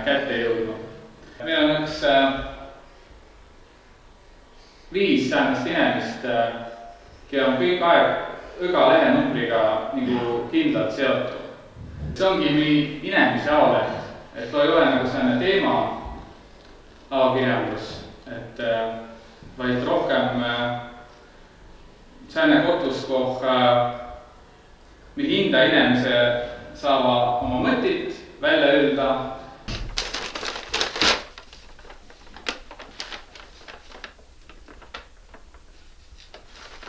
kätte jõudnud. Meil on üks 5 säänest inimest, kes on kõik aeg iga lehenumbriga nagu kindlalt seotud. See ongi inimese aoleht, et ei ole nagu selline teema aokirjandus, et vaid rohkem selline kotus, koh hinda inimese saavad oma mõtid välja öelda.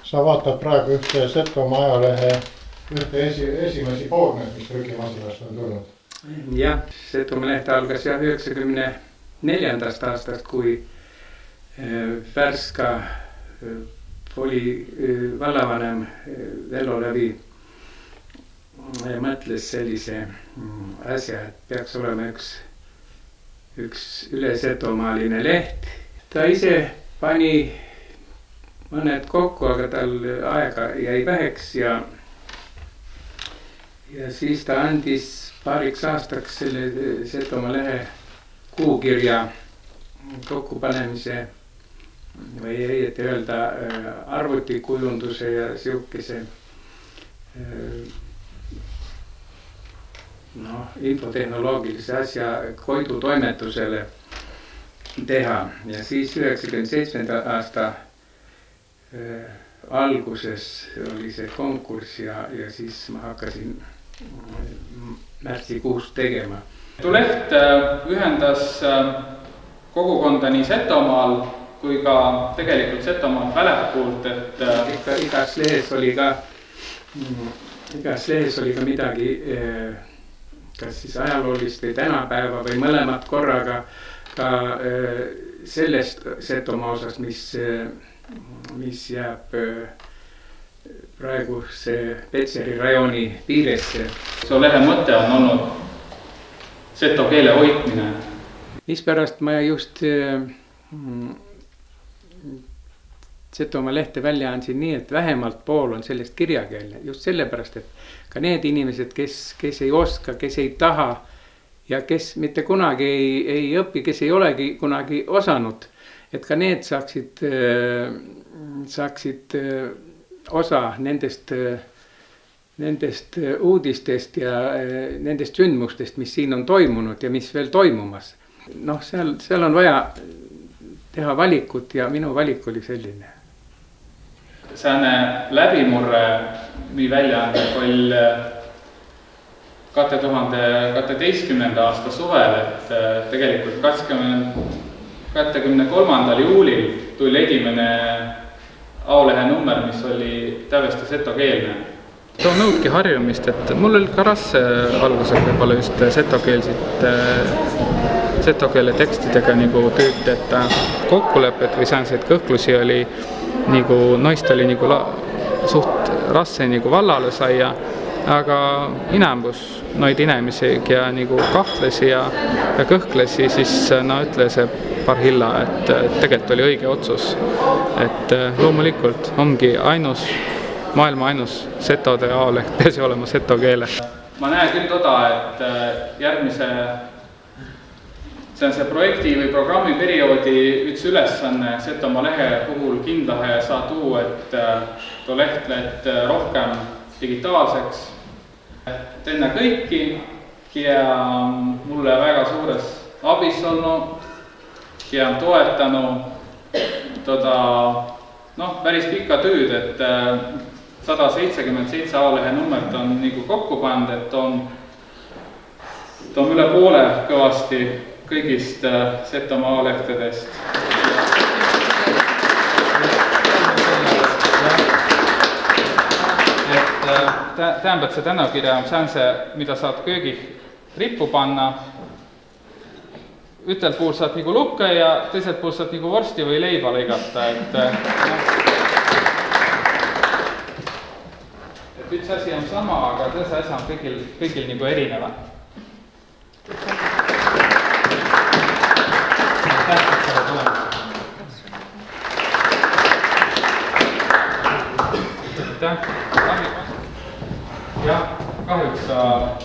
Sa vaatad praegu ühte Setomaa ajalehe ühte esimesi poolmeid, mis trükimasinast on tulnud. Jah, Setomaa leht algas 94. aastast, kui Värska oli vallavanem Vello Lävi mõtles sellise asja, et peaks olema üks üle setomaaline leht. Ta ise pani mõned kokku, aga tal aega jäi väheks ja siis ta andis paariks aastaks selle Setomaa lehe kuukirja kokkupanemise või õieti öelda arvutikujunduse ja siukese infotehnoloogilise asja Koidu toimetusele teha ja siis 97. aasta alguses oli see konkurss ja siis ma hakkasin märtsikuus tegema. Leht ühendas kogukonda nii Setomaal kui ka tegelikult Setomaalt väljakult, et igas lehes oli ka midagi kas siis ajaloolist või tänapäeva või mõlemat korraga ka sellest Setomaa osas, mis jääb praegu see Petseri rajooni piiresse. See lehe mõte on olnud seto keele hoidmine. Mispärast ma just Setomaa lehte välja andsin nii, et vähemalt pool on sellest kirjakeelne. Just sellepärast, et ka need inimesed, kes ei oska, kes ei taha ja kes mitte kunagi ei õpi, kes ei olegi kunagi osanud, et ka need saaksid osa nendest uudistest ja nendest sündmustest, mis siin on toimunud ja mis veel toimumas. Seal on vaja teha valikut ja minu valik oli selline. Säänne läbimurre nii väljaande oli 2012. aasta suvel, et tegelikult 23. juulil tuli esimene aolehe number, mis oli täiesti setokeelne. See nõudki harjumist, et mul oli ka rasse algusel võib-olla just setokeele tekstidega nagu tööd, et kokkulepet või säänseid kõhklusi oli nagu noist oli nagu suht rasse nagu vallale saia, aga inambus noid inimesi ja nagu kahtlesi ja kõhklesi, siis ütles Parhilla, et tegelikult oli õige otsus, et loomulikult ongi maailma ainus setode aoleht peasi olema seto keele. Ma näen küll toda, et järgmise see on see projekti või programmi perioodi üks ülesanne Setomaa lehe puhul kindlahe saa tuua, et too leht läht rohkem digitaalseks. Tenne kõiki ja mulle väga suures abis olnud ja on toetanud päris pikka tööd, et 177 aolehe nummert on nagu kokku pand, et on üle poole kõvasti kõigist Setomaa aolehtedest. Tähendab, see tänavkirja on see, mida saad köögih rippu panna. Ütelt puhul saad nagu lukka ja teiselt puhul saad nagu vorsti või leiba lõigata. Et üks asi on sama, aga teise asi on kõigil nagu erineva. Jah, kahjuks sa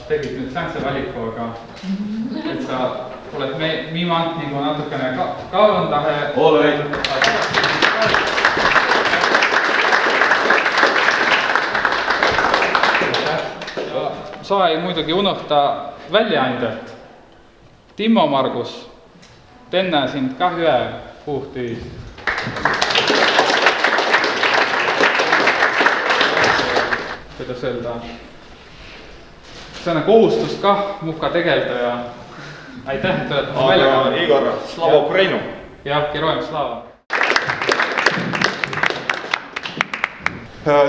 tegid nüüd säänse valiku, aga et sa oled viimant nagu natukene kaalundahe. Ole. Sa ei muidugi unuhta väljaandjat. Timmo Margus, tänne sind ka ühe puhtüüs. Kuidas öelda? See on kohustus kah muka tegelda ja aitäh, et olete Aga Igor, Slava Ukrainu! Jah, Herojem Slava!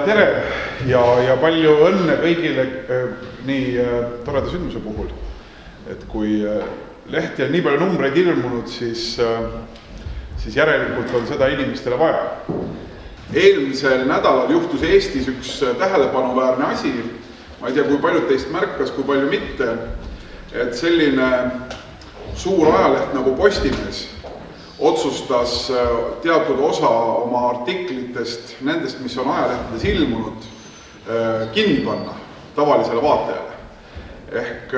Tere ja palju õnne kõigile nii toreda sündmuse puhul. Et kui lehti on nii palju numbreid ilmunud, siis järelikult on seda inimestele vaja. Eelmisel nädalal juhtus Eestis üks tähelepanuväärne asi. Ma ei tea, kui paljud teist märkas, kui palju mitte. Et selline suur ajaleht nagu Postimees otsustas teatud osa oma artiklitest, nendest, mis on ajalehtedes ilmunud, kinni panna tavalisele vaatajale. Ehk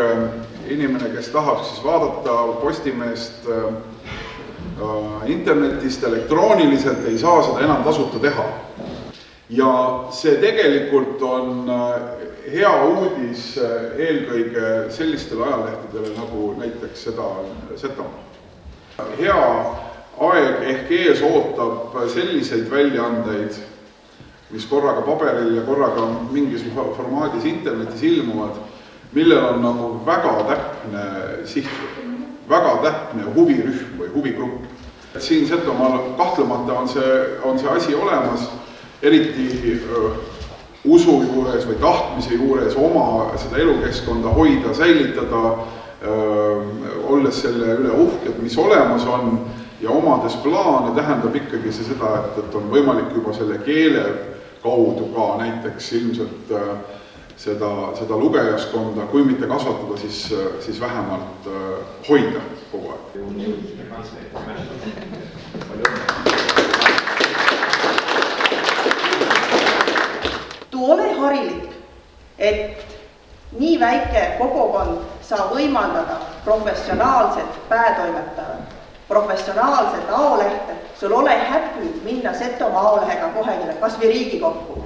inimene, kes tahab siis vaadata Postimeest internetist elektrooniliselt, ei saa seda enam tasuta teha. Ja see tegelikult on hea uudis eelkõige sellistele ajalehtedele nagu näiteks seda Setomaa. Hea aeg ehk ees ootab selliseid väljaandeid, mis korraga paberil ja korraga mingis formaadis internetis ilmuvad, millel on nagu väga täpne sihtrühm, väga täpne huvirühm või huvigrupp. Siin Setomaal kahtlemata on see asi olemas, eriti usu juures või tahtmise juures oma seda elukeskkonda hoida, säilitada, olles selle üle uhked, mis olemas on ja omades plaane tähendab ikkagi see seda, et on võimalik juba selle keele kaudu ka näiteks ilmselt seda lugejaskonda, kui mitte kasvatada, siis vähemalt hoida kogu aeg. Tuu ole harilik, et nii väike kogukond saa võimaldada professionaalset päätoimetajat, professionaalset aolehte, sul ole häppi minna Setomaa aolehega kohegile, kas või Riigikokku.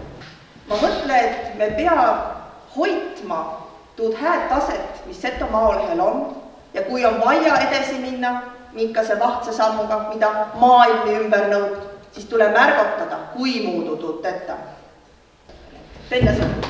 Ma mõtle, et me pea hoitma tuud hääd taset, mis Setomaa aolehel on, ja kui on vaja edasi minna, minka see vahtse sammuga, mida maailmi ümber nõud, siis tule märgotada, kui muudu tuud tetta. Tenne sõnum.